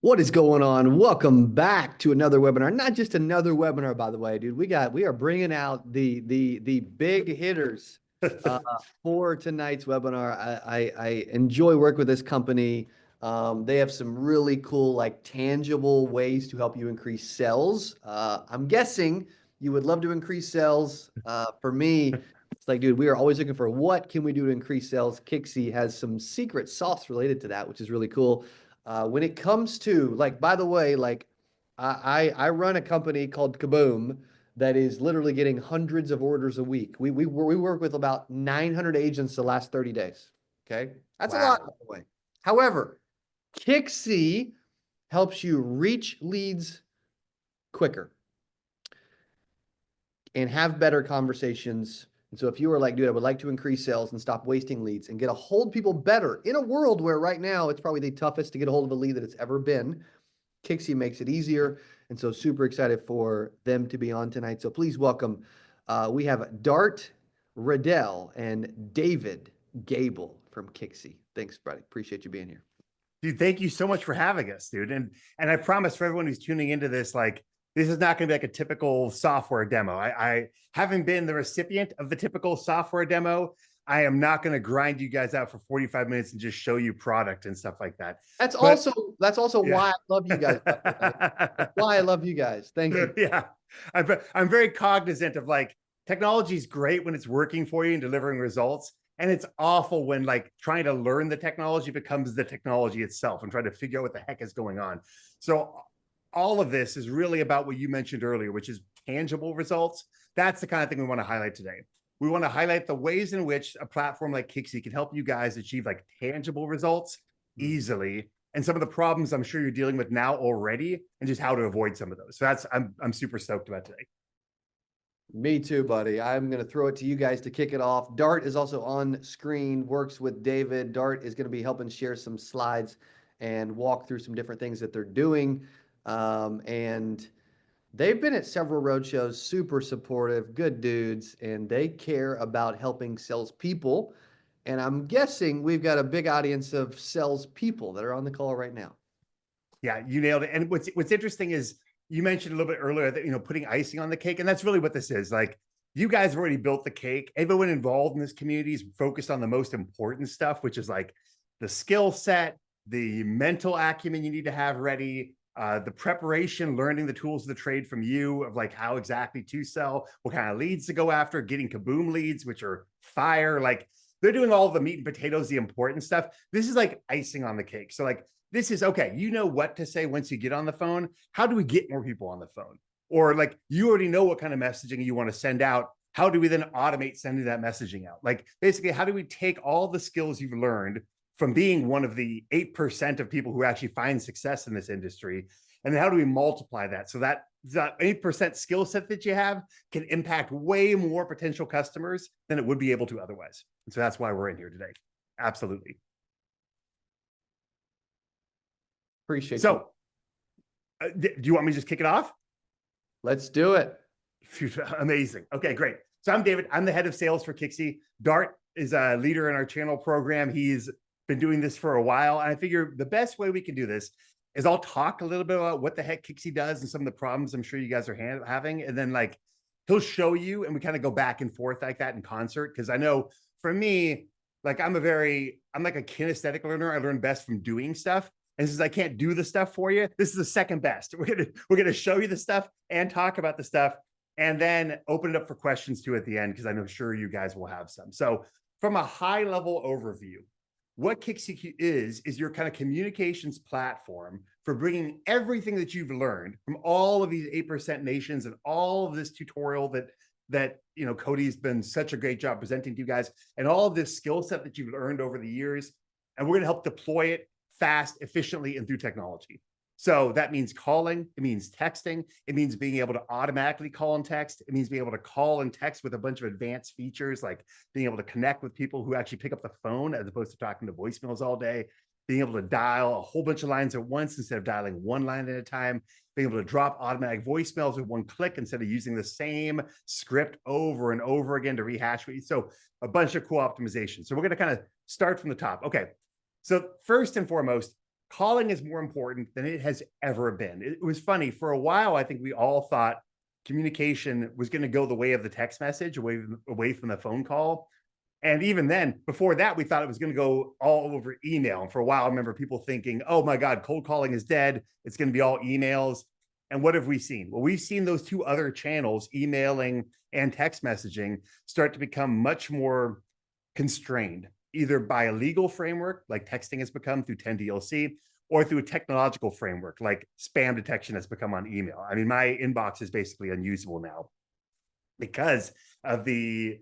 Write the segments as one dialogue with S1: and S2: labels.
S1: What is going on? Welcome back to another webinar. Not just another webinar, by the way, dude. We are bringing out the big hitters for tonight's webinar. I enjoy working with this company. They have some really cool, like tangible ways to help you increase sales. I'm guessing you would love to increase sales. For me, it's like, dude, we are always looking for what can we do to increase sales. Kixie has some secret sauce related to that, which is really cool. When it comes to, like, by the way, like I run a company called CABOOM that is literally getting hundreds of orders a week. We work with about 900 agents the last 30 days. Okay. That's a lot,
S2: Wow.
S1: by the way. However, Kixie helps you reach leads quicker and have better conversations. And so if you are like, dude, I would like to increase sales and stop wasting leads and get a hold of people better in a world where right now it's probably the toughest to get a hold of a lead that it's ever been, Kixie makes it easier. And so super excited for them to be on tonight. So please welcome, we have Dart Riddell and David Gable from Kixie. Thanks, buddy. Appreciate you being here.
S2: Dude, thank you so much for having us, dude. And I promise for everyone who's tuning into this, like, this is not going to be like a typical software demo. I having been the recipient of the typical software demo, I am not going to grind you guys out for 45 minutes and just show you product and stuff like that.
S1: That's
S2: But
S1: also
S2: yeah.
S1: why I love you guys. That's why I love you guys. Thank you.
S2: Yeah. I'm very cognizant of, like, technology is great when it's working for you and delivering results. And it's awful when, like, trying to learn the technology becomes the technology itself and trying to figure out what the heck is going on. So all of this is really about what you mentioned earlier, which is tangible results. That's the kind of thing we want to highlight today. We want to highlight the ways in which a platform like Kixie can help you guys achieve, like, tangible results easily, and some of the problems I'm sure you're dealing with now already, and just how to avoid some of those. So I'm super stoked about today.
S1: Me too, buddy. I'm going to throw it to you guys to kick it off. Dart is also on screen, works with David. Dart is going to be helping share some slides and walk through some different things that they're doing. And they've been at several roadshows, super supportive, good dudes, and they care about helping salespeople. And I'm guessing we've got a big audience of salespeople that are on the call right now.
S2: Yeah, you nailed it. And what's interesting is you mentioned a little bit earlier that, putting icing on the cake, and that's really what this is. Like, you guys have already built the cake. Everyone involved in this community is focused on the most important stuff, which is like the skill set, the mental acumen you need to have ready, the preparation, learning the tools of the trade from you, of like how exactly to sell, what kind of leads to go after, getting CABOOM leads, which are fire. Like, they're doing all the meat and potatoes, the important stuff. This is like icing on the cake. So, like, this is okay. You know what to say once you get on the phone. How do we get more people on the phone? Or, like, you already know what kind of messaging you want to send out. How do we then automate sending that messaging out? Like, basically, how do we take all the skills you've learned from being one of the 8% of people who actually find success in this industry? And then how do we multiply that so that 8% skill set that you have can impact way more potential customers than it would be able to otherwise? And so that's why we're in here today. Absolutely.
S1: Appreciate you.
S2: So, do you want me to just kick it off?
S1: Let's do it.
S2: Amazing. Okay, great. So I'm David. I'm the head of sales for Kixie. Dart is a leader in our channel program. He's been doing this for a while. And I figure the best way we can do this is I'll talk a little bit about what the heck Kixie does and some of the problems I'm sure you guys are having. And then, like, he'll show you and we kind of go back and forth like that in concert. Because I know for me, like, I'm like a kinesthetic learner. I learn best from doing stuff. And since I can't do the stuff for you, this is the second best. We're gonna show you the stuff and talk about the stuff, and then open it up for questions too at the end, because I know sure you guys will have some. So, from a high level overview, what Kixie is your kind of communications platform for bringing everything that you've learned from all of these 8% nations and all of this tutorial that Cody's been such a great job presenting to you guys, and all of this skill set that you've earned over the years, and we're going to help deploy it fast, efficiently, and through technology. So that means calling, it means texting, it means being able to automatically call and text, it means being able to call and text with a bunch of advanced features, like being able to connect with people who actually pick up the phone as opposed to talking to voicemails all day, being able to dial a whole bunch of lines at once instead of dialing one line at a time, being able to drop automatic voicemails with one click instead of using the same script over and over again to rehash. So a bunch of cool optimizations. So we're going to kind of start from the top. Okay. So first and foremost, calling is more important than it has ever been. It was funny. For a while, I think we all thought communication was going to go the way of the text message, away from the phone call. And even then, before that, we thought it was going to go all over email. And for a while, I remember people thinking, oh my God, cold calling is dead. It's going to be all emails. And what have we seen? Well, we've seen those two other channels, emailing and text messaging, start to become much more constrained, either by a legal framework, like texting has become through 10DLC, or through a technological framework, like spam detection has become on email. I mean, my inbox is basically unusable now because of the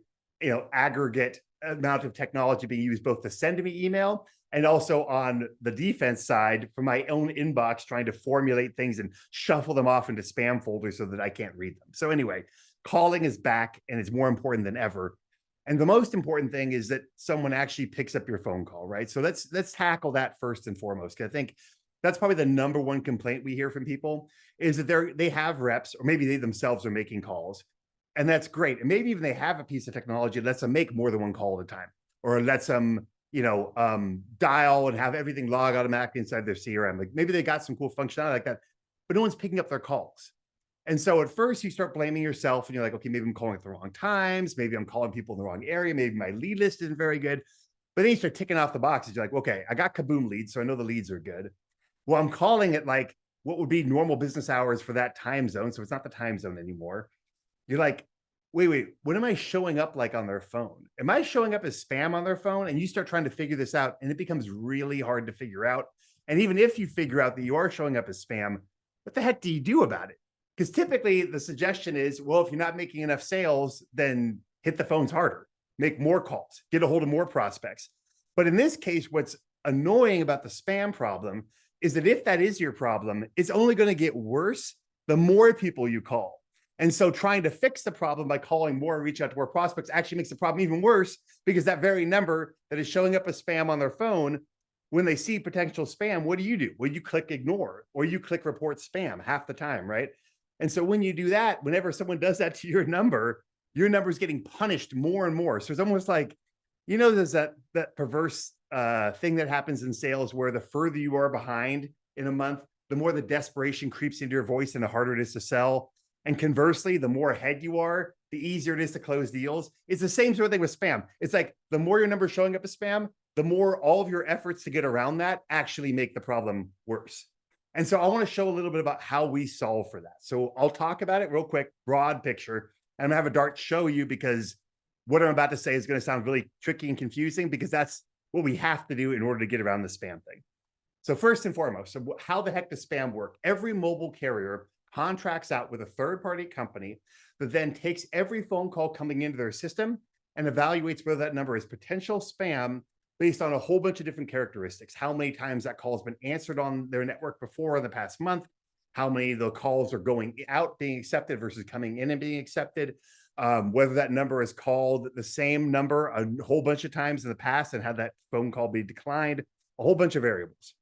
S2: aggregate amount of technology being used both to send me email and also on the defense side for my own inbox, trying to formulate things and shuffle them off into spam folders so that I can't read them. So anyway, calling is back and it's more important than ever. And the most important thing is that someone actually picks up your phone call, right? So let's tackle that first and foremost. Because I think that's probably the number one complaint we hear from people is that they have reps, or maybe they themselves are making calls. And that's great. And maybe even they have a piece of technology that lets them make more than one call at a time, or lets them, dial and have everything log automatically inside their CRM. Like maybe they got some cool functionality like that, but no one's picking up their calls. And so at first you start blaming yourself and you're like, okay, maybe I'm calling at the wrong times. Maybe I'm calling people in the wrong area. Maybe my lead list isn't very good. But then you start ticking off the boxes. You're like, okay, I got CABOOM Leads, so I know the leads are good. Well, I'm calling it like what would be normal business hours for that time zone. So it's not the time zone anymore. You're like, wait, what am I showing up like on their phone? Am I showing up as spam on their phone? And you start trying to figure this out and it becomes really hard to figure out. And even if you figure out that you are showing up as spam, what the heck do you do about it? Because typically the suggestion is, well, if you're not making enough sales, then hit the phones harder, make more calls, get a hold of more prospects. But in this case, what's annoying about the spam problem is that if that is your problem, it's only going to get worse the more people you call. And so trying to fix the problem by calling more and reach out to more prospects actually makes the problem even worse, because that very number that is showing up as spam on their phone, when they see potential spam, what do? Well, you click ignore, or you click report spam half the time, right? And so when you do that, whenever someone does that to your number is getting punished more and more. So it's almost like, there's that perverse thing that happens in sales where the further you are behind in a month, the more the desperation creeps into your voice and the harder it is to sell. And conversely, the more ahead you are, the easier it is to close deals. It's the same sort of thing with spam. It's like the more your number is showing up as spam, the more all of your efforts to get around that actually make the problem worse. And so I want to show a little bit about how we solve for that. So I'll talk about it real quick, broad picture, and I'm going to have a Dart show you, because what I'm about to say is going to sound really tricky and confusing, because that's what we have to do in order to get around the spam thing. So first and foremost, so how the heck does spam work? Every mobile carrier contracts out with a third-party company that then takes every phone call coming into their system and evaluates whether that number is potential spam based on a whole bunch of different characteristics. How many times that call has been answered on their network before in the past month, how many of the calls are going out being accepted versus coming in and being accepted, whether that number is called the same number a whole bunch of times in the past and had that phone call be declined, a whole bunch of variables.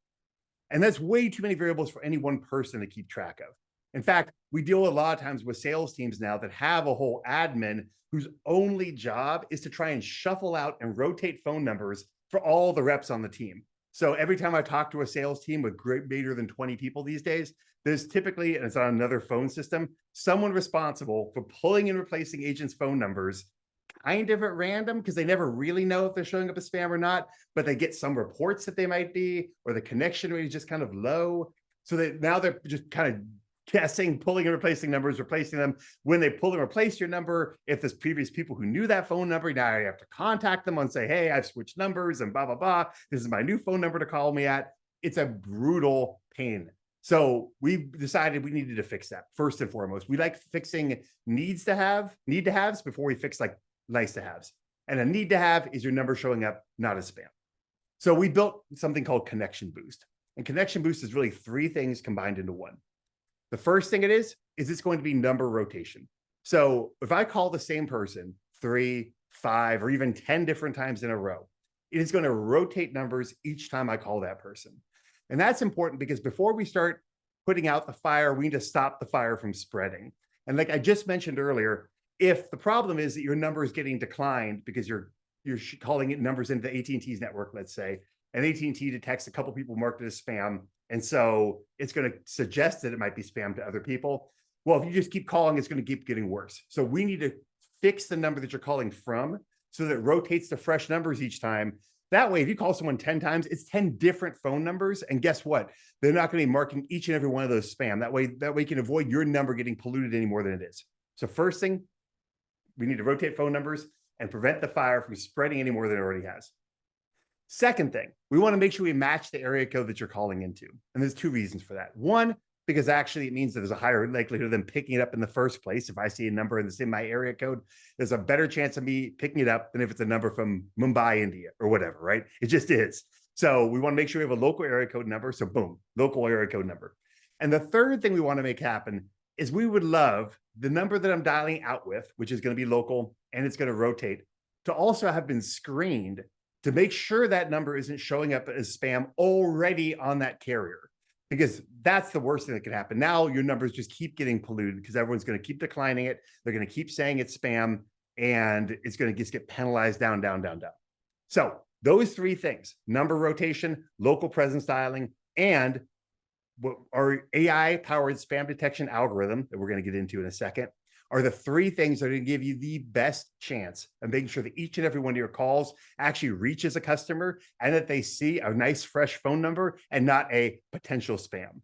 S2: And that's way too many variables for any one person to keep track of. In fact, we deal a lot of times with sales teams now that have a whole admin whose only job is to try and shuffle out and rotate phone numbers for all the reps on the team. So every time I talk to a sales team with greater than 20 people these days, there's typically, and it's on another phone system, someone responsible for pulling and replacing agents' phone numbers kind of at random, because they never really know if they're showing up as spam or not, but they get some reports that they might be, or the connection rate is just kind of low. So that now they're just kind of guessing, pulling and replacing numbers, replacing them. When they pull and replace your number, if there's previous people who knew that phone number, now you have to contact them and say, hey, I've switched numbers and blah, blah, blah. This is my new phone number to call me at. It's a brutal pain. So we decided we needed to fix that first and foremost. We like fixing need to haves before we fix like nice to haves. And a need to have is your number showing up not as spam. So we built something called Connection Boost. And Connection Boost is really three things combined into one. The first thing it is it's going to be number rotation. So if I call the same person 3, 5, or even 10 different times in a row, it is going to rotate numbers each time I call that person. And that's important because before we start putting out the fire, we need to stop the fire from spreading. And like I just mentioned earlier, if the problem is that your number is getting declined because you're calling it numbers into AT&T's network, let's say, and AT&T detects a couple people marked it as spam. And so it's going to suggest that it might be spam to other people. Well, if you just keep calling, it's going to keep getting worse. So we need to fix the number that you're calling from so that it rotates to fresh numbers each time. That way, if you call someone 10 times, it's 10 different phone numbers. And guess what? They're not going to be marking each and every one of those spam. That way you can avoid your number getting polluted any more than it is. So first thing, we need to rotate phone numbers and prevent the fire from spreading any more than it already has. Second thing, we want to make sure we match the area code that you're calling into. And there's two reasons for that. One, because actually it means that there's a higher likelihood of them picking it up in the first place. If I see a number in my area code, there's a better chance of me picking it up than if it's a number from Mumbai, India, or whatever, right? It just is. So we want to make sure we have a local area code number. So boom, local area code number. And the third thing we want to make happen is we would love the number that I'm dialing out with, which is going to be local and it's going to rotate, to also have been screened to make sure that number isn't showing up as spam already on that carrier, because that's the worst thing that could happen. Now your numbers just keep getting polluted because everyone's going to keep declining it. They're going to keep saying it's spam, and it's going to just get penalized down, down, down, down. So those three things: number rotation, local presence dialing, and what our AI-powered spam detection algorithm that we're going to get into in a second, are the three things that are going to give you the best chance of making sure that each and every one of your calls actually reaches a customer and that they see a nice fresh phone number and not a potential spam.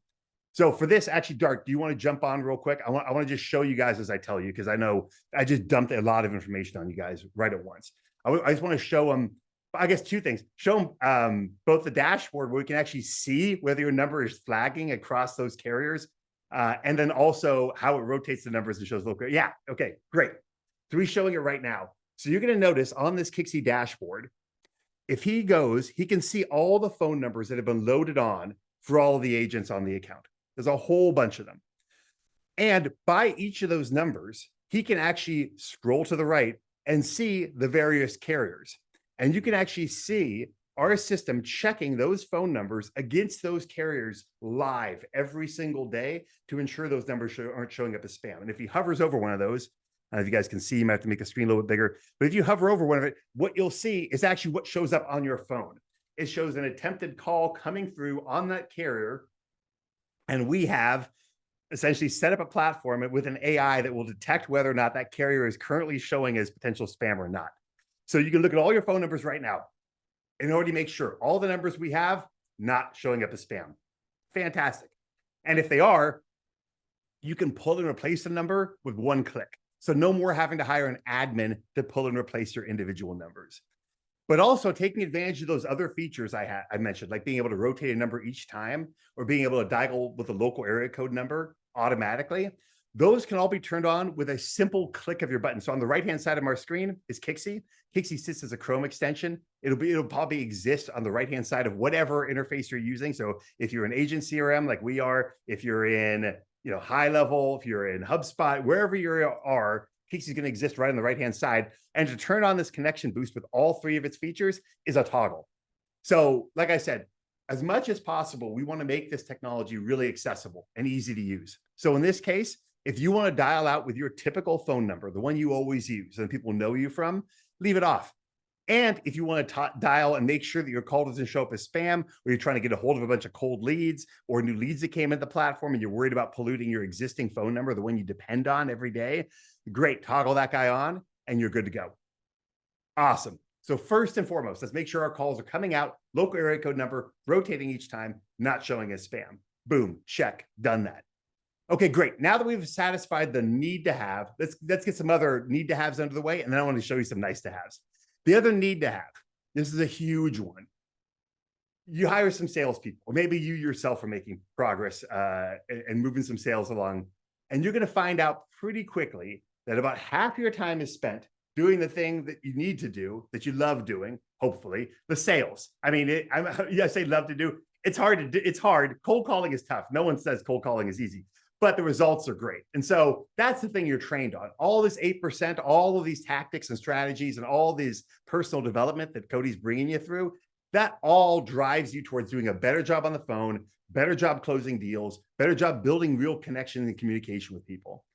S2: So for this, actually, Dart, do you want to jump on real quick? I want to just show you guys as I tell you, because I know I just dumped a lot of information on you guys right at once. I just want to show them, I guess, two things. Show them both the dashboard where we can actually see whether your number is flagging across those carriers, and then also how it rotates the numbers and shows local. Yeah, okay, great. So he's showing it right now. So you're going to notice on this Kixie dashboard, if he goes, he can see all the phone numbers that have been loaded on for all of the agents on the account. There's a whole bunch of them. And by each of those numbers, he can actually scroll to the right and see the various carriers. And you can actually see our system checking those phone numbers against those carriers live every single day to ensure those numbers aren't showing up as spam. And if he hovers over one of those, if you guys can see, you might have to make the screen a little bit bigger, but if you hover over one of it, what you'll see is actually what shows up on your phone. It shows an attempted call coming through on that carrier. And we have essentially set up a platform with an AI that will detect whether or not that carrier is currently showing as potential spam or not. So you can look at all your phone numbers right now and already make sure all the numbers we have not showing up as spam. Fantastic. And if they are, you can pull and replace the number with one click. So no more having to hire an admin to pull and replace your individual numbers. But also taking advantage of those other features I mentioned, like being able to rotate a number each time or being able to dial with a local area code number automatically. Those can all be turned on with a simple click of your button. So on the right-hand side of our screen is Kixie. Kixie sits as a Chrome extension. It'll probably exist on the right-hand side of whatever interface you're using. So if you're an agent CRM like we are, if you're in high level, if you're in HubSpot, wherever you are, Kixie is going to exist right on the right-hand side. And to turn on this connection boost with all three of its features is a toggle. So like I said, as much as possible, we want to make this technology really accessible and easy to use. So in this case, if you want to dial out with your typical phone number, the one you always use and people know you from, leave it off. And if you want to dial and make sure that your call doesn't show up as spam, or you're trying to get a hold of a bunch of cold leads or new leads that came into the platform and you're worried about polluting your existing phone number, the one you depend on every day, great, toggle that guy on and you're good to go. Awesome. So first and foremost, let's make sure our calls are coming out, local area code number, rotating each time, not showing as spam. Boom, check, done that. Okay, great. Now that we've satisfied the need to have, let's get some other need to haves under the way, and then I want to show you some nice to haves. The other need to have, this is a huge one. You hire some salespeople, or maybe you yourself are making progress and moving some sales along, and you're going to find out pretty quickly that about half your time is spent doing the thing that you need to do, that you love doing, hopefully, the sales. I mean, I say love to do. It's hard to do. It's hard. Cold calling is tough. No one says cold calling is easy, but the results are great. And so that's the thing you're trained on. All this 8%, all of these tactics and strategies and all these personal development that Cody's bringing you through, that all drives you towards doing a better job on the phone, better job closing deals, better job building real connection and communication with people.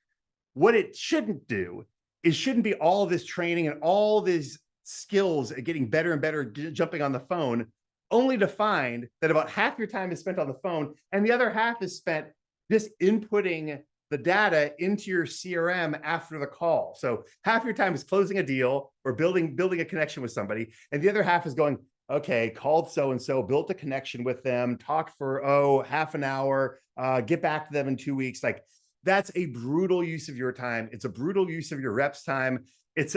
S2: What it shouldn't do is shouldn't be all of this training and all these skills at getting better and better jumping on the phone, only to find that about half your time is spent on the phone and the other half is spent just inputting the data into your CRM after the call. So half your time is closing a deal or building a connection with somebody, and the other half is going, okay, called so-and-so, built a connection with them, talked for, half an hour, get back to them in 2 weeks. Like, that's a brutal use of your time. It's a brutal use of your reps' time. It's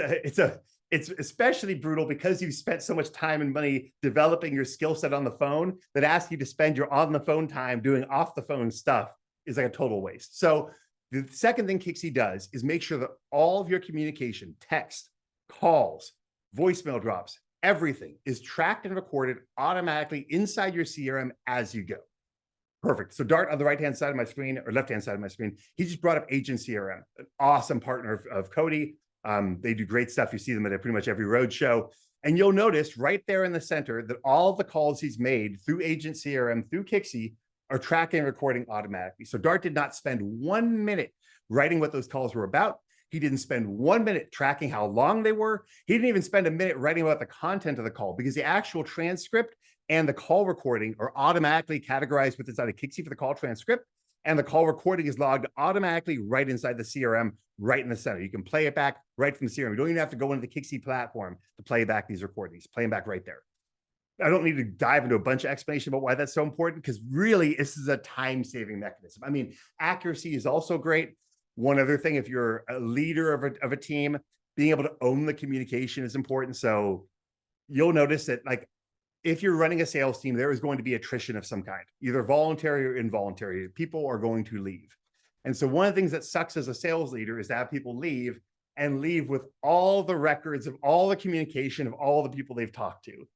S2: especially brutal because you've spent so much time and money developing your skill set on the phone that asks you to spend your on the phone time doing off the phone stuff is like a total waste. So the second thing Kixie does is make sure that all of your communication, text, calls, voicemail drops, everything is tracked and recorded automatically inside your CRM as you go. Perfect. So Dart on the right-hand side of my screen or left-hand side of my screen, he just brought up Agent CRM, an awesome partner of Cody. They do great stuff. You see them at pretty much every road show. And you'll notice right there in the center that all of the calls he's made through Agent CRM, through Kixie, are tracking and recording automatically. So Dart did not spend 1 minute writing what those calls were about. He didn't spend 1 minute tracking how long they were. He didn't even spend a minute writing about the content of the call, because the actual transcript and the call recording are automatically categorized with inside of Kixie for the call transcript. And the call recording is logged automatically right inside the CRM, right in the center. You can play it back right from the CRM. You don't even have to go into the Kixie platform to play back these recordings, play them back right there. I don't need to dive into a bunch of explanation about why that's so important, because really this is a time-saving mechanism. I mean, accuracy is also great. One other thing, if you're a leader of a team, being able to own the communication is important. So you'll notice that, like, if you're running a sales team, there is going to be attrition of some kind, either voluntary or involuntary. People are going to leave. And so one of the things that sucks as a sales leader is to have people leave and leave with all the records of all the communication of all the people they've talked to.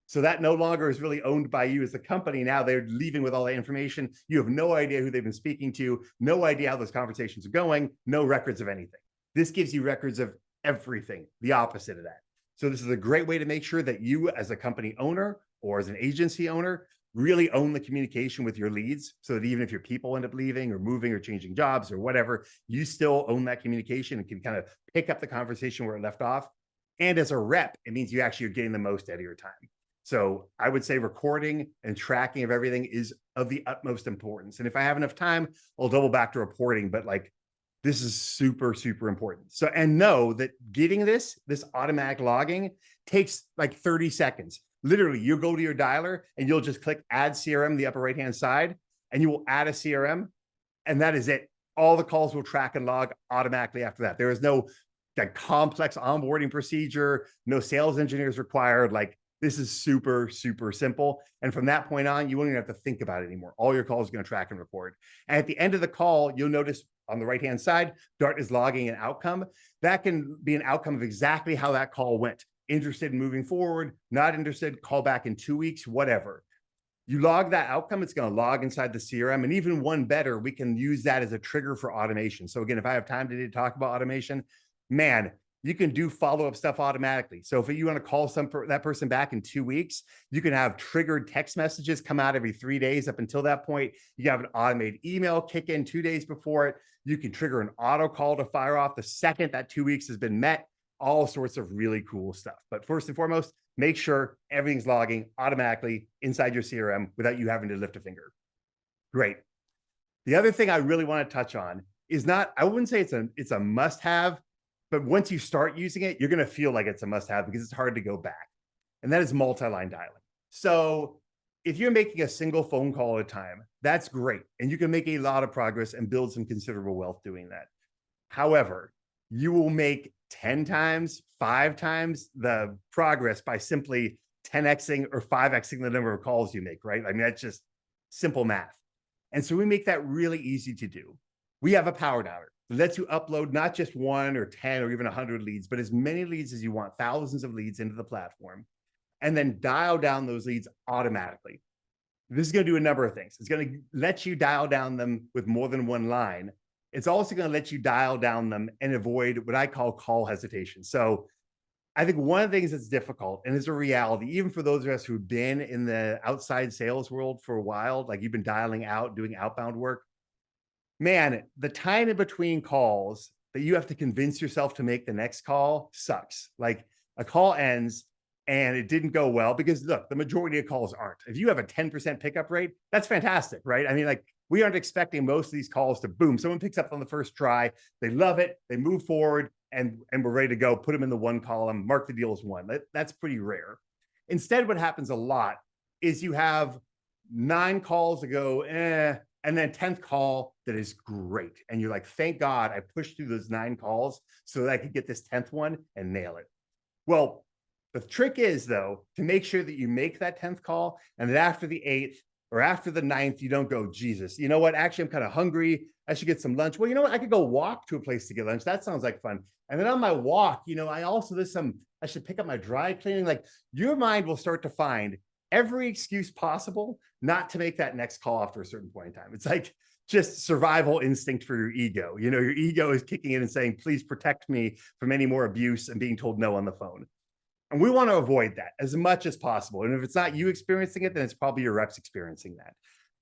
S2: So that no longer is really owned by you as a company. Now they're leaving with all that information. You have no idea who they've been speaking to, no idea how those conversations are going, no records of anything. This gives you records of everything, the opposite of that. So this is a great way to make sure that you as a company owner or as an agency owner really own the communication with your leads, so that even if your people end up leaving or moving or changing jobs or whatever, you still own that communication and can kind of pick up the conversation where it left off. And as a rep, it means you actually are getting the most out of your time. So I would say recording and tracking of everything is of the utmost importance. And if I have enough time, I'll double back to reporting, but like, this is super, super important. So, and know that getting this automatic logging takes like 30 seconds. Literally, you go to your dialer and you'll just click add CRM, the upper right-hand side, and you will add a CRM, and that is it. All the calls will track and log automatically after that. There is no like complex onboarding procedure, no sales engineers required. Like, this is super, super simple. And from that point on, you won't even have to think about it anymore. All your calls are going to track and record. And at the end of the call, you'll notice on the right-hand side, Dart is logging an outcome. That can be an outcome of exactly how that call went. Interested in moving forward, not interested, call back in 2 weeks, whatever. You log that outcome, it's going to log inside the CRM. And even one better, we can use that as a trigger for automation. So again, if I have time today to talk about automation, man, you can do follow-up stuff automatically. So if you want to call that person back in 2 weeks, you can have triggered text messages come out every 3 days. Up until that point, you have an automated email kick in 2 days before it. You can trigger an auto call to fire off the second that 2 weeks has been met. All sorts of really cool stuff. But first and foremost, make sure everything's logging automatically inside your CRM without you having to lift a finger. Great. The other thing I really want to touch on is not, I wouldn't say it's a must-have, but once you start using it, you're going to feel like it's a must-have because it's hard to go back. And that is multi-line dialing. So if you're making a single phone call at a time, that's great. And you can make a lot of progress and build some considerable wealth doing that. However, you will make 10 times, 5 times the progress by simply 10xing or 5xing the number of calls you make, right? I mean, that's just simple math. And so we make that really easy to do. We have a power dialer that lets you upload not just 1 or 10 or even 100 leads, but as many leads as you want, thousands of leads into the platform, and then dial down those leads automatically. This is going to do a number of things. It's going to let you dial down them with more than one line. It's also going to let you dial down them and avoid what I call call hesitation. So I think one of the things that's difficult, and it's a reality, even for those of us who've been in the outside sales world for a while, like you've been dialing out, doing outbound work, man, the time in between calls that you have to convince yourself to make the next call sucks. Like, a call ends, and it didn't go well because look, the majority of calls aren't. If you have a 10% pickup rate, that's fantastic, right? I mean, like we aren't expecting most of these calls to boom. Someone picks up on the first try, they love it, they move forward, and we're ready to go. Put them in the one column, mark the deal as one. That's pretty rare. Instead, what happens a lot is you have 9 calls that go, and then 10th call that is great. And you're like, thank God I pushed through those 9 calls so that I could get this 10th one and nail it. Well, the trick is, though, to make sure that you make that 10th call and that after the 8th or after the 9th, you don't go, Jesus, you know what? Actually, I'm kind of hungry. I should get some lunch. Well, you know what? I could go walk to a place to get lunch. That sounds like fun. And then on my walk, I should pick up my dry cleaning. Like your mind will start to find every excuse possible not to make that next call after a certain point in time. It's like just survival instinct for your ego. You know, your ego is kicking in and saying, please protect me from any more abuse and being told no on the phone. And we want to avoid that as much as possible. And if it's not you experiencing it, then it's probably your reps experiencing that.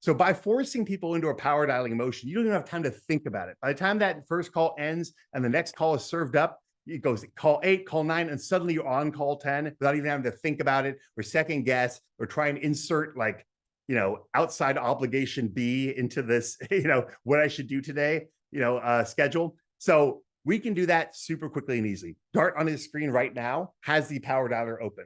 S2: So by forcing people into a power dialing motion, you don't even have time to think about it. By the time that first call ends and the next call is served up, it goes call 8, call 9, and suddenly you're on call 10 without even having to think about it or second guess or try and insert like, outside obligation B into this, what I should do today, schedule. So we can do that super quickly and easily. Dart on his screen right now has the power dialer open.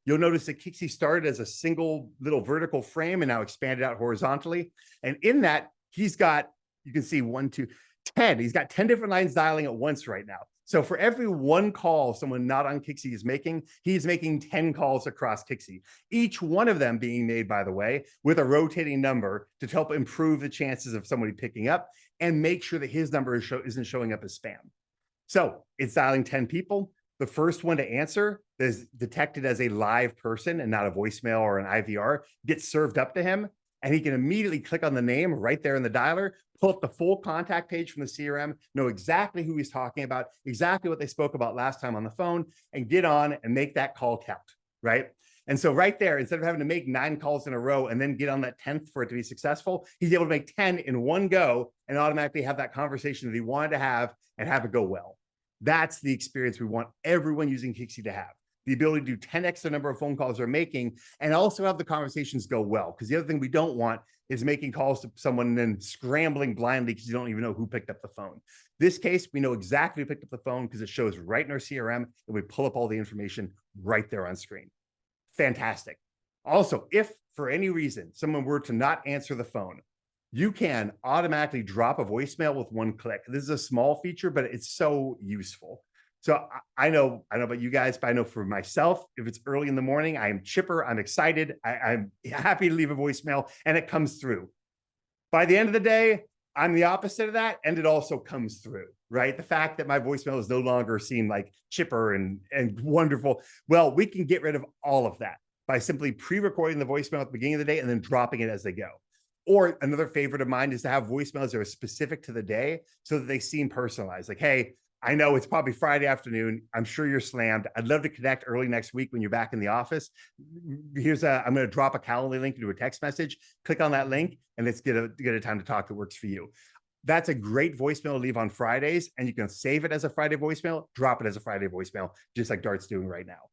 S2: You'll notice that Kixie started as a single little vertical frame and now expanded out horizontally. And in that, he's got, you can see 1, 2, 10. He's got 10 different lines dialing at once right now. So for every 1 call someone not on Kixie is making, he's making 10 calls across Kixie. Each one of them being made, by the way, with a rotating number to help improve the chances of somebody picking up and make sure that his number isn't showing up as spam. So it's dialing 10 people. The first one to answer is detected as a live person and not a voicemail or an IVR, gets served up to him, and he can immediately click on the name right there in the dialer, pull up the full contact page from the CRM, know exactly who he's talking about, exactly what they spoke about last time on the phone, and get on and make that call count, right? And so right there, instead of having to make 9 calls in a row and then get on that 10th for it to be successful, he's able to make 10 in one go and automatically have that conversation that he wanted to have and have it go well. That's the experience we want everyone using Kixie to have. The ability to do 10x the number of phone calls they're making and also have the conversations go well. Because the other thing we don't want is making calls to someone and then scrambling blindly because you don't even know who picked up the phone. This case, we know exactly who picked up the phone because it shows right in our CRM and we pull up all the information right there on screen. Fantastic. Also, if for any reason someone were to not answer the phone, you can automatically drop a voicemail with 1 click. This is a small feature, but it's so useful. So I know about you guys, but I know for myself, if it's early in the morning, I am chipper, I'm excited, I'm happy to leave a voicemail and it comes through. By the end of the day, I'm the opposite of that, and it also comes through, right? The fact that my voicemail is no longer seen like chipper and wonderful. Well, we can get rid of all of that by simply pre-recording the voicemail at the beginning of the day and then dropping it as they go. Or another favorite of mine is to have voicemails that are specific to the day so that they seem personalized. Like, hey, I know it's probably Friday afternoon. I'm sure you're slammed. I'd love to connect early next week when you're back in the office. I'm going to drop a Calendly link into a text message. Click on that link and let's get a time to talk that works for you. That's a great voicemail to leave on Fridays, and you can save it as a Friday voicemail, drop it as a Friday voicemail, just like Dart's doing right now.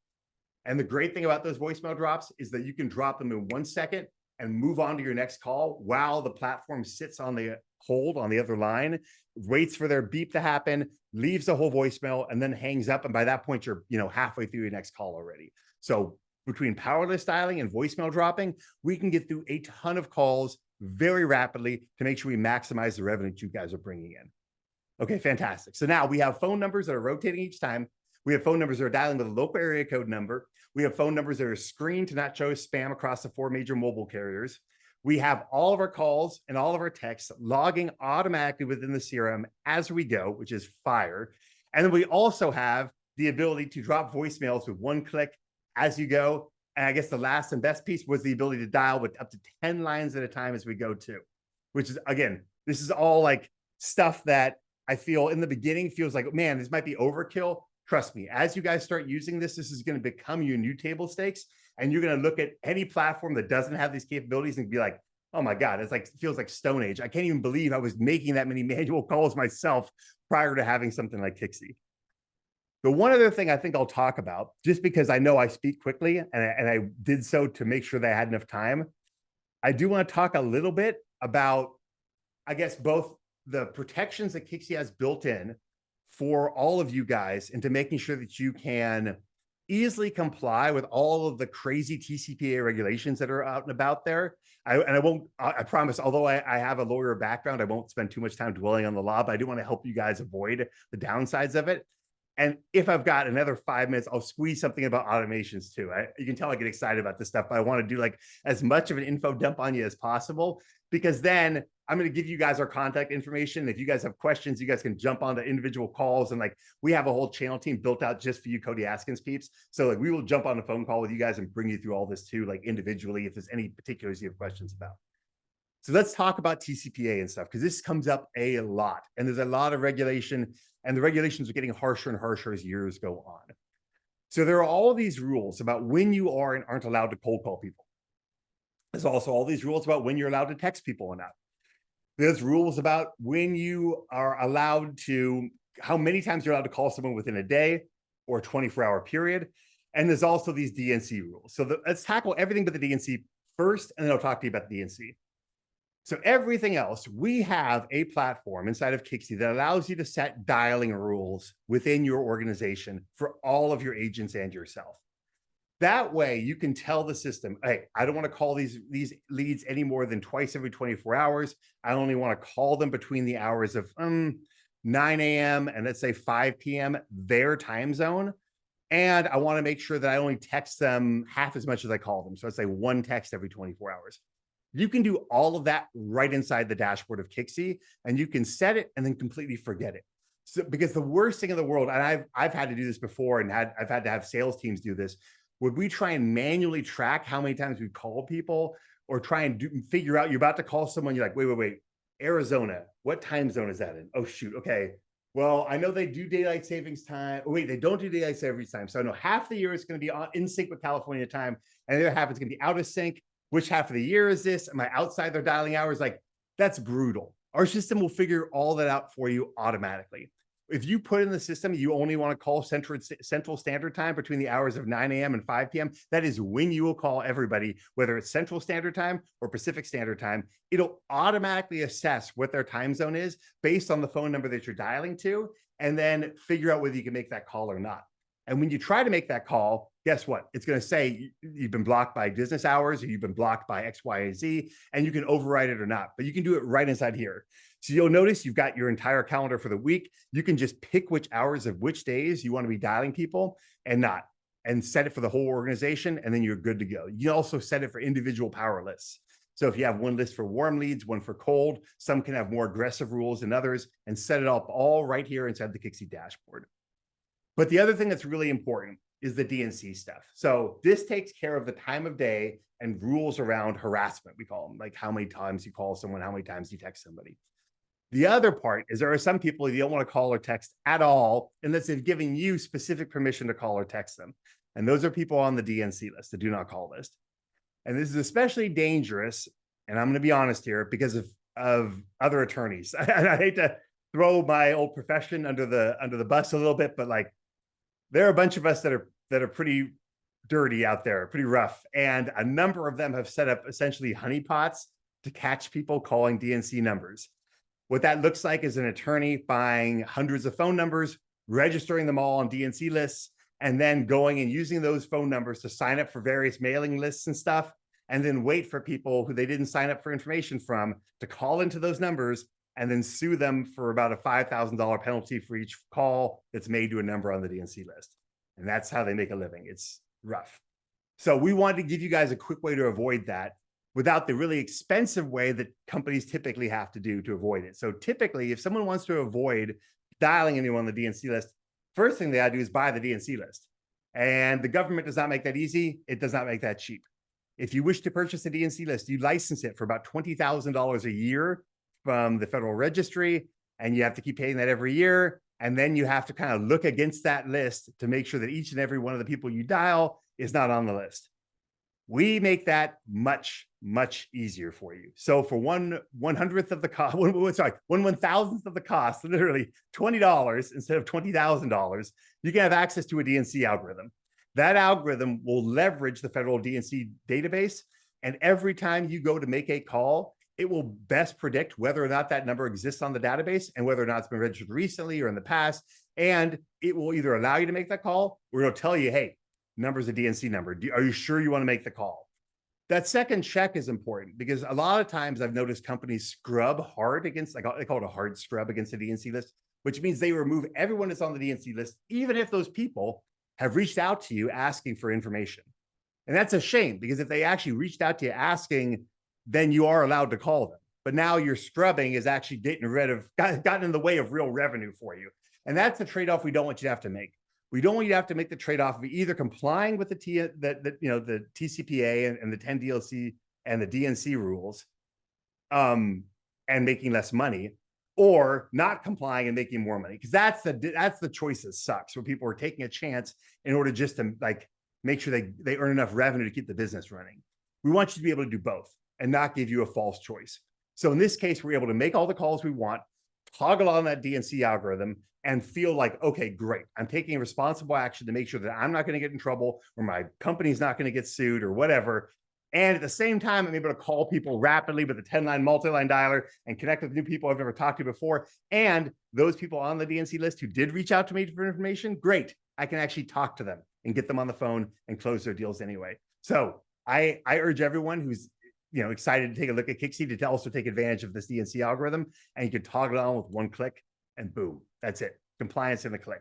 S2: And the great thing about those voicemail drops is that you can drop them in 1 second and move on to your next call while the platform sits on the hold on the other line, waits for their beep to happen, leaves the whole voicemail, and then hangs up. And by that point, you're halfway through your next call already. So between powerless dialing and voicemail dropping, we can get through a ton of calls very rapidly to make sure we maximize the revenue that you guys are bringing in. Okay, fantastic. So now we have phone numbers that are rotating each time. We have phone numbers that are dialing with a local area code number. We have phone numbers that are screened to not show spam across the 4 major mobile carriers. We have all of our calls and all of our texts logging automatically within the CRM as we go, which is fire. And then we also have the ability to drop voicemails with 1 click as you go. And I guess the last and best piece was the ability to dial with up to 10 lines at a time as we go too, which is, again, this is all like stuff that I feel in the beginning feels like, man, this might be overkill. Trust me, as you guys start using this, this is going to become your new table stakes. And you're going to look at any platform that doesn't have these capabilities and be like, oh my God, it feels like Stone Age. I can't even believe I was making that many manual calls myself prior to having something like Kixie. The one other thing I think I'll talk about, just because I know I speak quickly and I did so to make sure that I had enough time, I do want to talk a little bit about, I guess, both the protections that Kixie has built in for all of you guys into making sure that you can easily comply with all of the crazy TCPA regulations that are out and about there. I promise, although I have a lawyer background, I won't spend too much time dwelling on the law, but I do want to help you guys avoid the downsides of it. And if I've got another 5 minutes, I'll squeeze something about automations too. You can tell I get excited about this stuff, but I want to do like as much of an info dump on you as possible, because then I'm going to give you guys our contact information. If you guys have questions, you guys can jump onto individual calls. And like, we have a whole channel team built out just for you Cody Askins peeps. So like, we will jump on a phone call with you guys and bring you through all this too, like individually, if there's any particulars you have questions about. So let's talk about TCPA and stuff, because this comes up a lot and there's a lot of regulation, and the regulations are getting harsher and harsher as years go on. So there are all these rules about when you are and aren't allowed to cold call people. There's also all these rules about when you're allowed to text people or not. There's rules about when you are allowed to, how many times you're allowed to call someone within a day or a 24-hour period. And there's also these DNC rules. So let's tackle everything but the DNC first, and then I'll talk to you about the DNC. So everything else, we have a platform inside of Kixie that allows you to set dialing rules within your organization for all of your agents and yourself. That way you can tell the system, hey, I don't want to call these leads any more than twice every 24 hours. I only want to call them between the hours of 9 a.m. and let's say 5 p.m. their time zone. And I want to make sure that I only text them half as much as I call them. So let's say one text every 24 hours. You can do all of that right inside the dashboard of Kixie, and you can set it and then completely forget it. So, because the worst thing in the world, and I've had to do this before, and I've had to have sales teams do this, would we try and manually track how many times we call people, or try and figure out, you're about to call someone, you're like, wait, Arizona, what time zone is that in? Oh shoot, okay. Well, I know they do daylight savings time. Oh, wait, they don't do daylight savings time. So I know half the year it's going to be in sync with California time, and the other half is going to be out of sync. Which half of the year is this? Am I outside their dialing hours? Like, that's brutal. Our system will figure all that out for you automatically. If you put in the system, you only want to call Central Standard Time between the hours of 9 a.m. and 5 p.m. That is when you will call everybody, whether it's Central Standard Time or Pacific Standard Time. It'll automatically assess what their time zone is based on the phone number that you're dialing to, and then figure out whether you can make that call or not. And when you try to make that call, guess what? It's going to say you've been blocked by business hours, or you've been blocked by X, Y, and Z, and you can override it or not. But you can do it right inside here. So you'll notice you've got your entire calendar for the week. You can just pick which hours of which days you want to be dialing people and not, and set it for the whole organization, and then you're good to go. You can also set it for individual power lists. So if you have one list for warm leads, one for cold, some can have more aggressive rules than others, and set it up all right here inside the Kixie dashboard. But the other thing that's really important is the DNC stuff. So this takes care of the time of day and rules around harassment, we call them, like how many times you call someone, how many times you text somebody. The other part is there are some people you don't want to call or text at all unless they've given you specific permission to call or text them. And those are people on the DNC list, the do not call list. And this is especially dangerous, and I'm going to be honest here, because of other attorneys. And I hate to throw my old profession under the bus a little bit, but like, there are a bunch of us that are pretty dirty out there, pretty rough. And a number of them have set up essentially honeypots to catch people calling DNC numbers. What that looks like is an attorney buying hundreds of phone numbers, registering them all on DNC lists, and then going and using those phone numbers to sign up for various mailing lists and stuff, and then wait for people who they didn't sign up for information from to call into those numbers, and then sue them for about a $5,000 penalty for each call that's made to a number on the DNC list. And that's how they make a living. It's rough. So we wanted to give you guys a quick way to avoid that without the really expensive way that companies typically have to do to avoid it. So typically, if someone wants to avoid dialing anyone on the DNC list, first thing they gotta do is buy the DNC list. And the government does not make that easy. It does not make that cheap. If you wish to purchase a DNC list, you license it for about $20,000 a year from the federal registry, and you have to keep paying that every year. And then you have to kind of look against that list to make sure that each and every one of the people you dial is not on the list. We make that much, much easier for you. So for 1/100th of the cost, 1/1000th of the cost, literally $20 instead of $20,000, you can have access to a DNC algorithm. That algorithm will leverage the federal DNC database. And every time you go to make a call, it will best predict whether or not that number exists on the database and whether or not it's been registered recently or in the past. And it will either allow you to make that call or it'll tell you, hey, number's a DNC number. Are you sure you want to make the call? That second check is important because a lot of times I've noticed companies scrub hard against, like they call it a hard scrub against the DNC list, which means they remove everyone that's on the DNC list, even if those people have reached out to you asking for information. And that's a shame because if they actually reached out to you asking, then you are allowed to call them. But now your scrubbing is actually gotten in the way of real revenue for you. And that's the trade-off we don't want you to have to make. We don't want you to have to make the trade-off of either complying with the TCPA and the 10 DLC and the DNC rules, and making less money, or not complying and making more money. Because that's the choice that sucks, where people are taking a chance in order just to like make sure they earn enough revenue to keep the business running. We want you to be able to do both and not give you a false choice. So in this case, we're able to make all the calls we want, toggle on that DNC algorithm, and feel like, okay, great. I'm taking responsible action to make sure that I'm not going to get in trouble or my company's not going to get sued or whatever. And at the same time, I'm able to call people rapidly with a 10-line multi-line dialer and connect with new people I've never talked to before. And those people on the DNC list who did reach out to me for information, great. I can actually talk to them and get them on the phone and close their deals anyway. So I urge everyone who's excited to take a look at Kixie to also take advantage of this DNC algorithm, and you can toggle it on with one click and boom, that's it. Compliance in a click.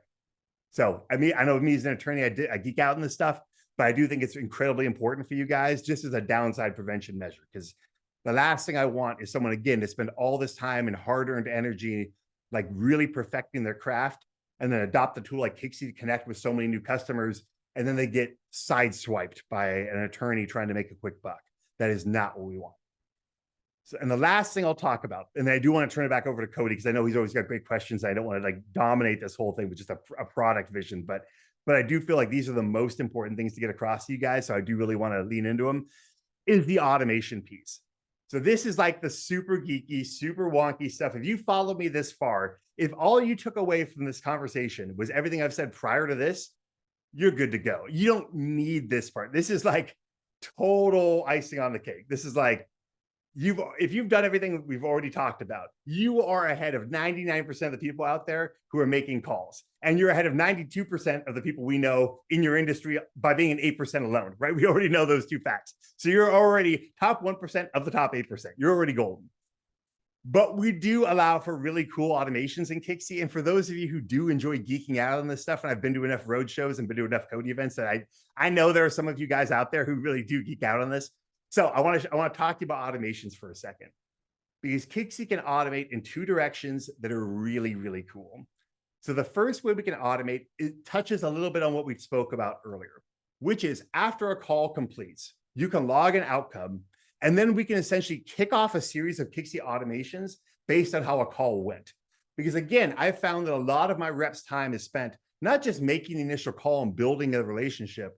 S2: So, I mean, I know me as an attorney, I geek out in this stuff, but I do think it's incredibly important for you guys just as a downside prevention measure, because the last thing I want is someone, again, to spend all this time and hard-earned energy, like really perfecting their craft and then adopt a tool like Kixie to connect with so many new customers, and then they get sideswiped by an attorney trying to make a quick buck. That is not what we want. So, and the last thing I'll talk about, and I do want to turn it back over to Cody because I know he's always got great questions. I don't want to like dominate this whole thing with just a product vision, but I do feel like these are the most important things to get across to you guys. So I do really want to lean into them, is the automation piece. So this is like the super geeky, super wonky stuff. If you followed me this far, if all you took away from this conversation was everything I've said prior to this, you're good to go. You don't need this part. This is like total icing on the cake. This is like, if you've done everything we've already talked about, you are ahead of 99% of the people out there who are making calls. And you're ahead of 92% of the people we know in your industry by being an 8% alone, right? We already know those two facts. So you're already top 1% of the top 8%. You're already golden. But we do allow for really cool automations in Kixie. And for those of you who do enjoy geeking out on this stuff, and I've been to enough road shows and been to enough Cody events that I know there are some of you guys out there who really do geek out on this. So I want to talk to you about automations for a second, because Kixie can automate in two directions that are really, really cool. So the first way we can automate, it touches a little bit on what we spoke about earlier, which is after a call completes, you can log an outcome, and then we can essentially kick off a series of Kixie automations based on how a call went. Because again, I've found that a lot of my reps' time is spent not just making the initial call and building a relationship,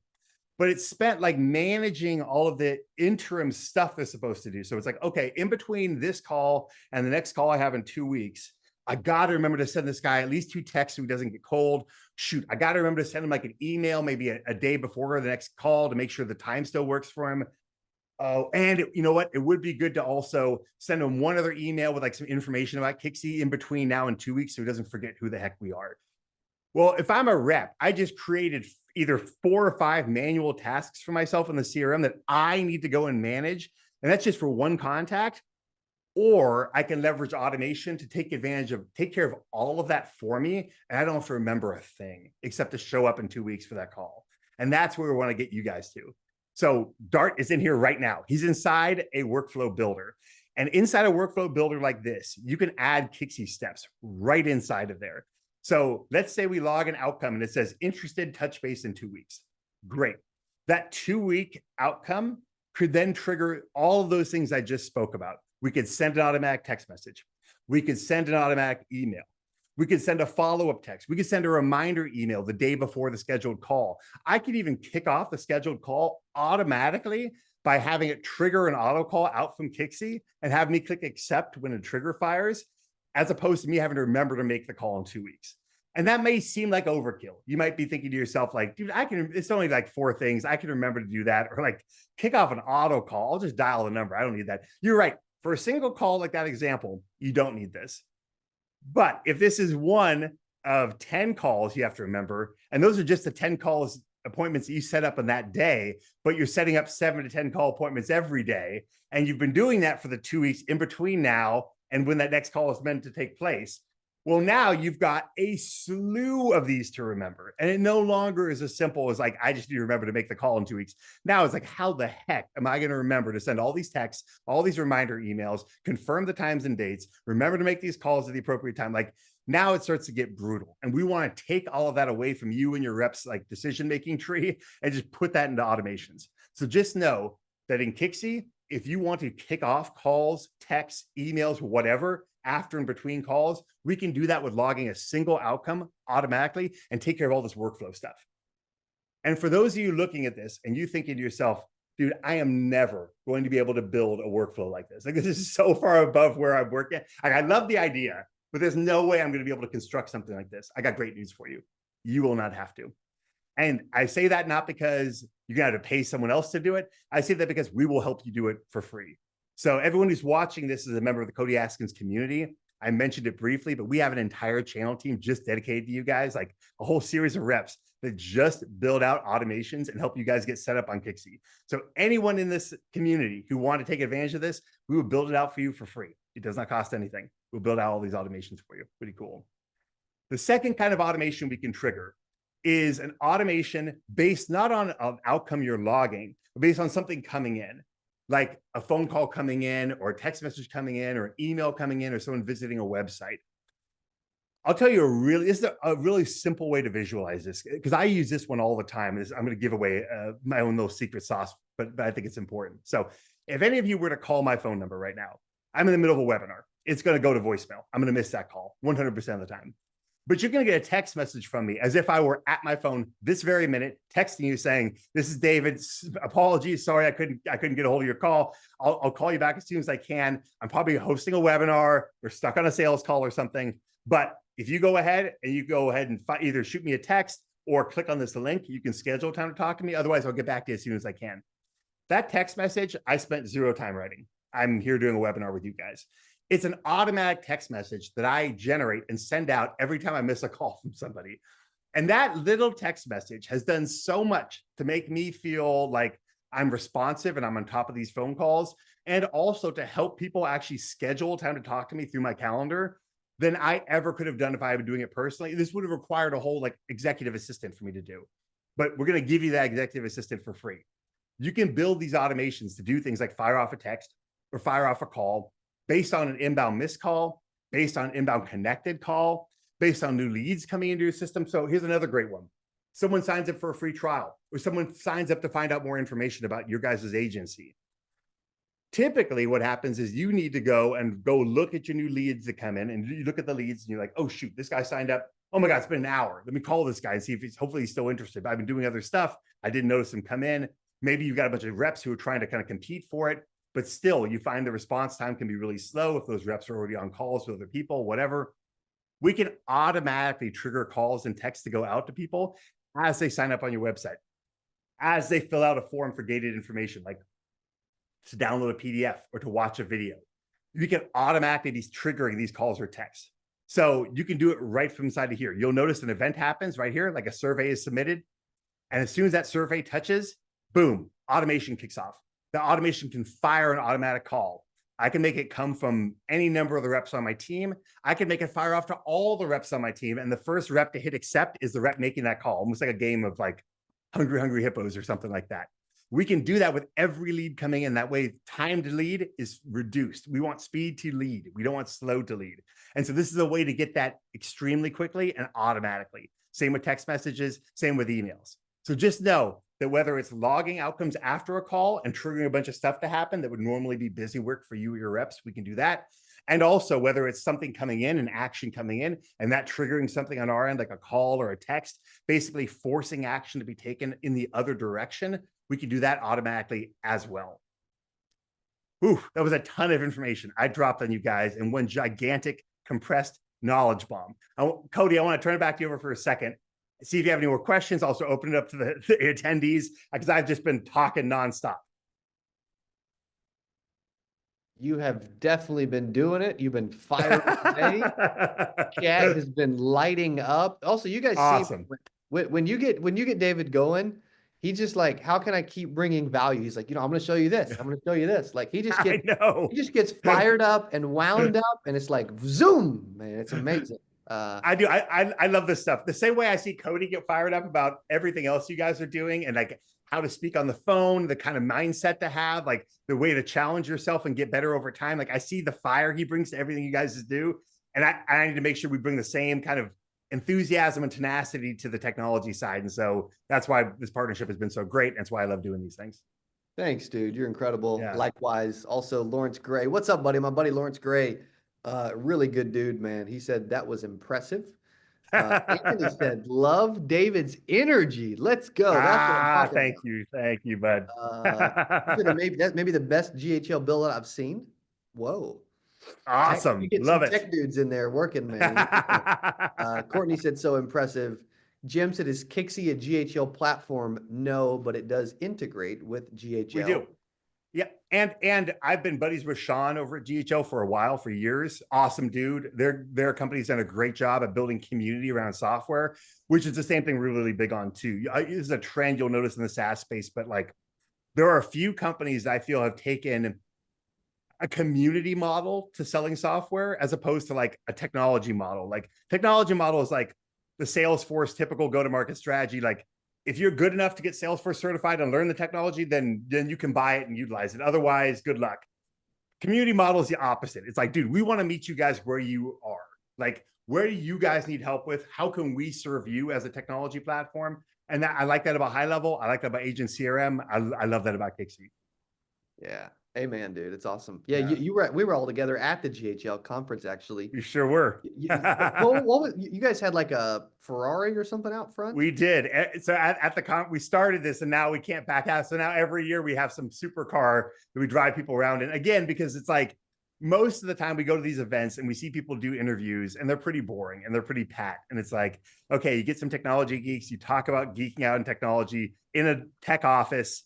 S2: but it's spent like managing all of the interim stuff they're supposed to do. So it's like, okay, in between this call and the next call I have in 2 weeks, I got to remember to send this guy at least 2 texts so he doesn't get cold. Shoot, I got to remember to send him like an email, maybe a day before the next call to make sure the time still works for him. Oh, and you know what? It would be good to also send him one other email with like some information about Kixie in between now and 2 weeks so he doesn't forget who the heck we are. Well, if I'm a rep, I just created either 4 or 5 manual tasks for myself in the CRM that I need to go and manage. And that's just for one contact. Or I can leverage automation to take care of all of that for me. And I don't have to remember a thing except to show up in 2 weeks for that call. And that's where we want to get you guys to. So Dart is in here right now. He's inside a workflow builder. And inside a workflow builder like this, you can add Kixie steps right inside of there. So let's say we log an outcome and it says interested, touch base in 2 weeks. Great. That 2-week outcome could then trigger all of those things I just spoke about. We could send an automatic text message. We could send an automatic email. We could send a follow-up text. We could send a reminder email the day before the scheduled call. I could even kick off the scheduled call automatically by having it trigger an auto call out from Kixie and have me click accept when a trigger fires, as opposed to me having to remember to make the call in 2 weeks. And that may seem like overkill. You might be thinking to yourself, like, dude, it's only like 4 things. I can remember to do that. Or like kick off an auto call. I'll just dial the number. I don't need that. You're right. For a single call like that example, you don't need this. But if this is one of 10 calls you have to remember, and those are just the 10 calls appointments that you set up on that day, but you're setting up 7 to 10 call appointments every day, and you've been doing that for the 2 weeks in between now and when that next call is meant to take place. Well, now you've got a slew of these to remember. And it no longer is as simple as like, I just need to remember to make the call in 2 weeks. Now it's like, how the heck am I going to remember to send all these texts, all these reminder emails, confirm the times and dates, remember to make these calls at the appropriate time? Like now it starts to get brutal. And we want to take all of that away from you and your reps like decision-making tree and just put that into automations. So just know that in Kixie, if you want to kick off calls, texts, emails, whatever, after and between calls, we can do that with logging a single outcome automatically and take care of all this workflow stuff. And for those of you looking at this and you thinking to yourself, dude, I am never going to be able to build a workflow like this. Like this is so far above where I'm working. Like, I love the idea, but there's no way I'm going to be able to construct something like this. I got great news for you. You will not have to. And I say that not because you're going to have to pay someone else to do it. I say that because we will help you do it for free. So everyone who's watching this is a member of the Cody Askins community. I mentioned it briefly, but we have an entire channel team just dedicated to you guys, like a whole series of reps that just build out automations and help you guys get set up on Kixie. So anyone in this community who want to take advantage of this, we will build it out for you for free. It does not cost anything. We'll build out all these automations for you. Pretty cool. The second kind of automation we can trigger is an automation based not on an outcome you're logging, but based on something coming in, like a phone call coming in or a text message coming in or an email coming in or someone visiting a website. I'll tell you this is a really simple way to visualize this because I use this one all the time. I'm going to give away my own little secret sauce, but I think it's important. So if any of you were to call my phone number right now, I'm in the middle of a webinar. It's going to go to voicemail. I'm going to miss that call 100% of the time. But you're going to get a text message from me as if I were at my phone this very minute, texting you saying, "This is David. Apologies. Sorry, I couldn't get a hold of your call. I'll call you back as soon as I can. I'm probably hosting a webinar or stuck on a sales call or something. But if you go ahead and either shoot me a text or click on this link, you can schedule time to talk to me. Otherwise, I'll get back to you as soon as I can." That text message, I spent 0 time writing. I'm here doing a webinar with you guys. It's an automatic text message that I generate and send out every time I miss a call from somebody. And that little text message has done so much to make me feel like I'm responsive and I'm on top of these phone calls, and also to help people actually schedule time to talk to me through my calendar than I ever could have done if I had been doing it personally. This would have required a whole like executive assistant for me to do. But we're going to give you that executive assistant for free. You can build these automations to do things like fire off a text or fire off a call based on an inbound missed call, based on inbound connected call, based on new leads coming into your system. So here's another great one. Someone signs up for a free trial, or someone signs up to find out more information about your guys' agency. Typically what happens is you need to go look at your new leads that come in, and you look at the leads and you're like, "Oh shoot, this guy signed up. Oh my God, it's been an hour. Let me call this guy and see if hopefully he's still interested. I've been doing other stuff. I didn't notice him come in." Maybe you've got a bunch of reps who are trying to kind of compete for it, but still you find the response time can be really slow if those reps are already on calls with other people, whatever. We can automatically trigger calls and texts to go out to people as they sign up on your website, as they fill out a form for gated information, like to download a PDF or to watch a video. You can automatically be triggering these calls or texts. So you can do it right from inside of here. You'll notice an event happens right here, like a survey is submitted. And as soon as that survey touches, boom, automation kicks off. The automation can fire an automatic call. I can make it come from any number of the reps on my team. I can make it fire off to all the reps on my team. And the first rep to hit accept is the rep making that call, almost like a game of like Hungry Hippos or something like that. We can do that with every lead coming in. That way, time to lead is reduced. We want speed to lead. We don't want slow to lead. And so this is a way to get that extremely quickly and automatically. Same with text messages, same with emails. So just know that whether it's logging outcomes after a call and triggering a bunch of stuff to happen that would normally be busy work for you or your reps, we can do that. And also whether it's something coming in, an action coming in, and that triggering something on our end, like a call or a text, basically forcing action to be taken in the other direction, we can do that automatically as well. Ooh, that was a ton of information I dropped on you guys in one gigantic compressed knowledge bomb. Cody, I want to turn it back to you over for a second. See if you have any more questions. Also open it up to the attendees because I've just been talking nonstop.
S1: You have definitely been doing it. You've been firing away. Chat has been lighting up. Also, you guys
S2: Awesome.
S1: see when you get David going, he's just like, how can I keep bringing value? He's like, I'm going to show you this. I'm going to show you this. Like he just gets fired up and wound up, and it's like zoom, man. It's amazing.
S2: I do. I love this stuff. The same way I see Cody get fired up about everything else you guys are doing, and like how to speak on the phone, the kind of mindset to have, like the way to challenge yourself and get better over time. Like I see the fire he brings to everything you guys do. And I need to make sure we bring the same kind of enthusiasm and tenacity to the technology side. And so that's why this partnership has been so great. That's why I love doing these things.
S1: Thanks, dude. You're incredible.
S2: Yeah.
S1: Likewise. Also, Lawrence Gray. What's up, buddy? My buddy Lawrence Gray. Really good dude, man. He said that was impressive. Anthony said, love David's energy. Let's go. That's what I'm talking
S2: thank
S1: about.
S2: you. Thank you, bud.
S1: That's maybe the best GHL bill that I've seen. Whoa.
S2: Awesome.
S1: You get
S2: Love
S1: some
S2: it.
S1: tech dudes in there working, man. Courtney said, so impressive. Jim said, is Kixie a GHL platform? No, but it does integrate with GHL.
S2: We do. Yeah. And I've been buddies with Sean over at GHL for a while, for years. Awesome dude. Their company's done a great job at building community around software, which is the same thing we're really big on too. This is a trend you'll notice in the SaaS space, but like there are a few companies that I feel have taken a community model to selling software as opposed to like a technology model. Like technology model is like the Salesforce typical go-to-market strategy. Like if you're good enough to get Salesforce certified and learn the technology, then you can buy it and utilize it. Otherwise, good luck. Community model is the opposite. It's like, dude, we want to meet you guys where you are. Like, where do you guys need help with? How can we serve you as a technology platform? And I like that about High Level. I like that about Agent CRM. I love that about Kixie.
S1: Yeah. Amen, dude. It's awesome. Yeah, we were all together at the GHL conference, actually.
S2: You sure were.
S1: You guys had like a Ferrari or something out front?
S2: We did. So at the con, we started this and now we can't back out. So now every year we have some supercar that we drive people around in. Again, because it's like most of the time we go to these events and we see people do interviews and they're pretty boring and they're pretty pat. And it's like, okay, you get some technology geeks, you talk about geeking out in technology in a tech office,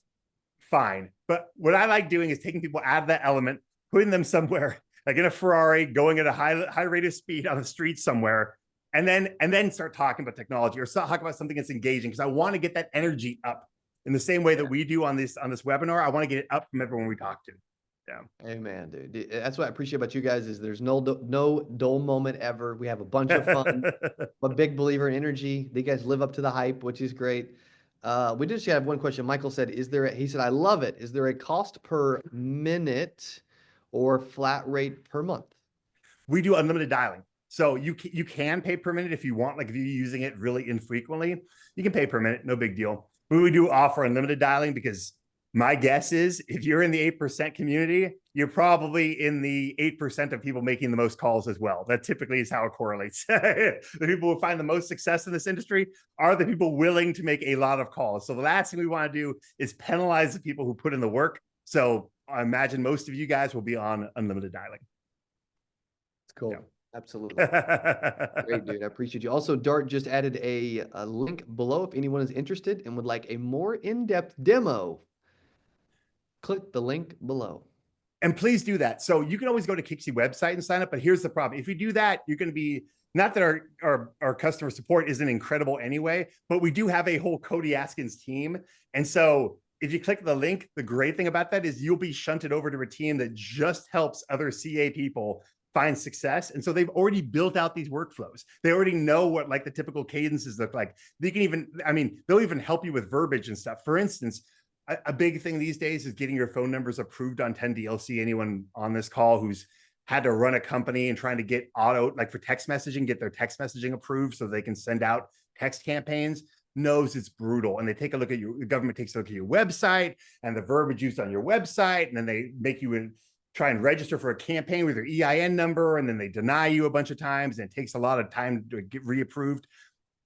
S2: fine. But what I like doing is taking people out of that element, putting them somewhere like in a Ferrari, going at a high rate of speed on the street somewhere, and then start talking about technology or start talking about something that's engaging, because I want to get that energy up in the same way that we do on this webinar. I want to get it up from everyone we talk to. Yeah.
S1: Amen, dude. That's what I appreciate about you guys is there's no dull moment ever. We have a bunch of fun. I'm a big believer in energy. You guys live up to the hype, which is great. We just have one question. Michael said, he said, I love it. Is there a cost per minute or flat rate per month?
S2: We do unlimited dialing. So you can pay per minute if you want, like if you're using it really infrequently, you can pay per minute, no big deal. But we do offer unlimited dialing because my guess is if you're in the 8% community, you're probably in the 8% of people making the most calls as well. That typically is how it correlates. The people who find the most success in this industry are the people willing to make a lot of calls. So the last thing we want to do is penalize the people who put in the work. So I imagine most of you guys will be on unlimited dialing.
S1: It's cool.
S2: Yeah.
S1: Absolutely. Great, dude. I appreciate you. Also, Dart just added a link below if anyone is interested and would like a more in-depth demo. Click the link below.
S2: And please do that. So you can always go to Kixie website and sign up, but here's the problem. If you do that, you're going to be, not that our customer support isn't incredible anyway, but we do have a whole Cody Askins team. And so if you click the link, the great thing about that is you'll be shunted over to a team that just helps other CA people find success. And so they've already built out these workflows. They already know what like the typical cadences look like. They can even, I mean, they'll even help you with verbiage and stuff. For instance, a big thing these days is getting your phone numbers approved on 10DLC. Anyone on this call who's had to run a company and trying to get like for text messaging, get their text messaging approved so they can send out text campaigns knows it's brutal. And they take a look at the government takes a look at your website and the verbiage used on your website. And then they make you try and register for a campaign with your EIN number, and then they deny you a bunch of times, and it takes a lot of time to get reapproved.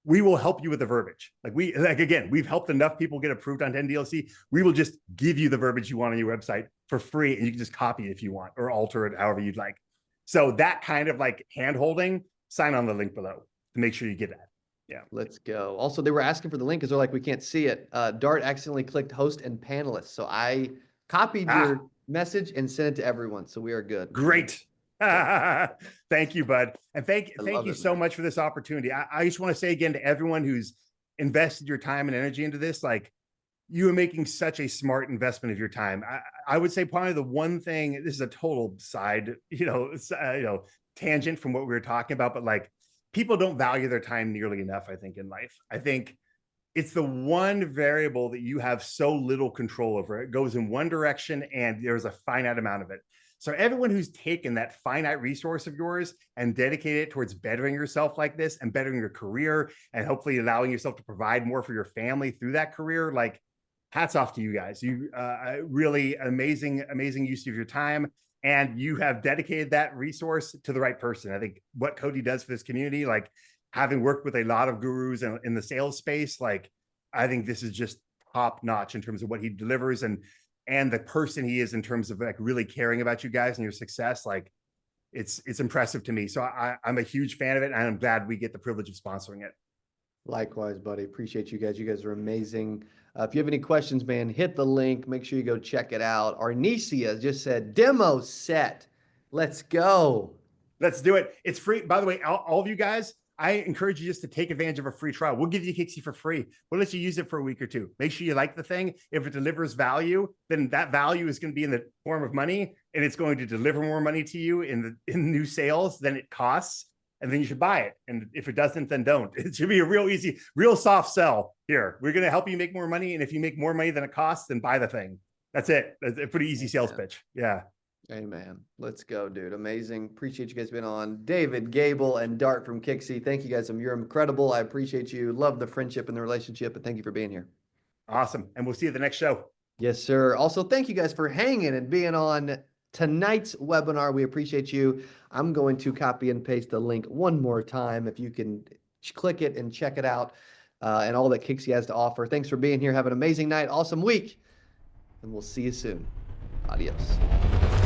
S2: We will help you with the verbiage. Again, we've helped enough people get approved on NDLC. We will just give you the verbiage you want on your website for free, and you can just copy it if you want, or alter it however you'd like. So that kind of like hand-holding, sign on the link below to make sure you get that. Yeah.
S1: Let's go. Also, they were asking for the link because they're like, we can't see it. Dart accidentally clicked host and panelists. So I copied your message and sent it to everyone. So we are good.
S2: Great. Thank you, bud. And thank you so much for this opportunity. I just want to say again to everyone who's invested your time and energy into this, like, you are making such a smart investment of your time. I would say probably the one thing, this is a total side, tangent from what we were talking about, but like, people don't value their time nearly enough, I think, in life. I think it's the one variable that you have so little control over. It goes in one direction and there's a finite amount of it. So everyone who's taken that finite resource of yours and dedicated it towards bettering yourself like this and bettering your career and hopefully allowing yourself to provide more for your family through that career, like, hats off to you guys. You really amazing use of your time. And you have dedicated that resource to the right person. I think what Cody does for this community, like having worked with a lot of gurus in the sales space, like, I think this is just top notch in terms of what he delivers and the person he is in terms of like really caring about you guys and your success. Like, it's impressive to me. So I'm a huge fan of it, and I'm glad we get the privilege of sponsoring it.
S1: Likewise, buddy. Appreciate you guys. You guys are amazing. If you have any questions, man, hit the link. Make sure you go check it out. Arnesia just said, demo set. Let's go.
S2: Let's do it. It's free. By the way, all of you guys, I encourage you just to take advantage of a free trial. We'll give you Kixie for free. We'll let you use it for a week or two. Make sure you like the thing. If it delivers value, then that value is going to be in the form of money, and it's going to deliver more money to you in new sales than it costs. And then you should buy it. And if it doesn't, then don't. It should be a real easy, real soft sell here. We're going to help you make more money. And if you make more money than it costs, then buy the thing. That's it. That's a pretty easy sales pitch. Yeah.
S1: Amen. Let's go, dude. Amazing. Appreciate you guys being on. David, Gable, and Dart from Kixie. Thank you guys. You're incredible. I appreciate you. Love the friendship and the relationship. And thank you for being here.
S2: Awesome. And we'll see you at the next show.
S1: Yes, sir. Also, thank you guys for hanging and being on tonight's webinar. We appreciate you. I'm going to copy and paste the link one more time. If you can click it and check it out and all that Kixie has to offer. Thanks for being here. Have an amazing night. Awesome week. And we'll see you soon. Adios.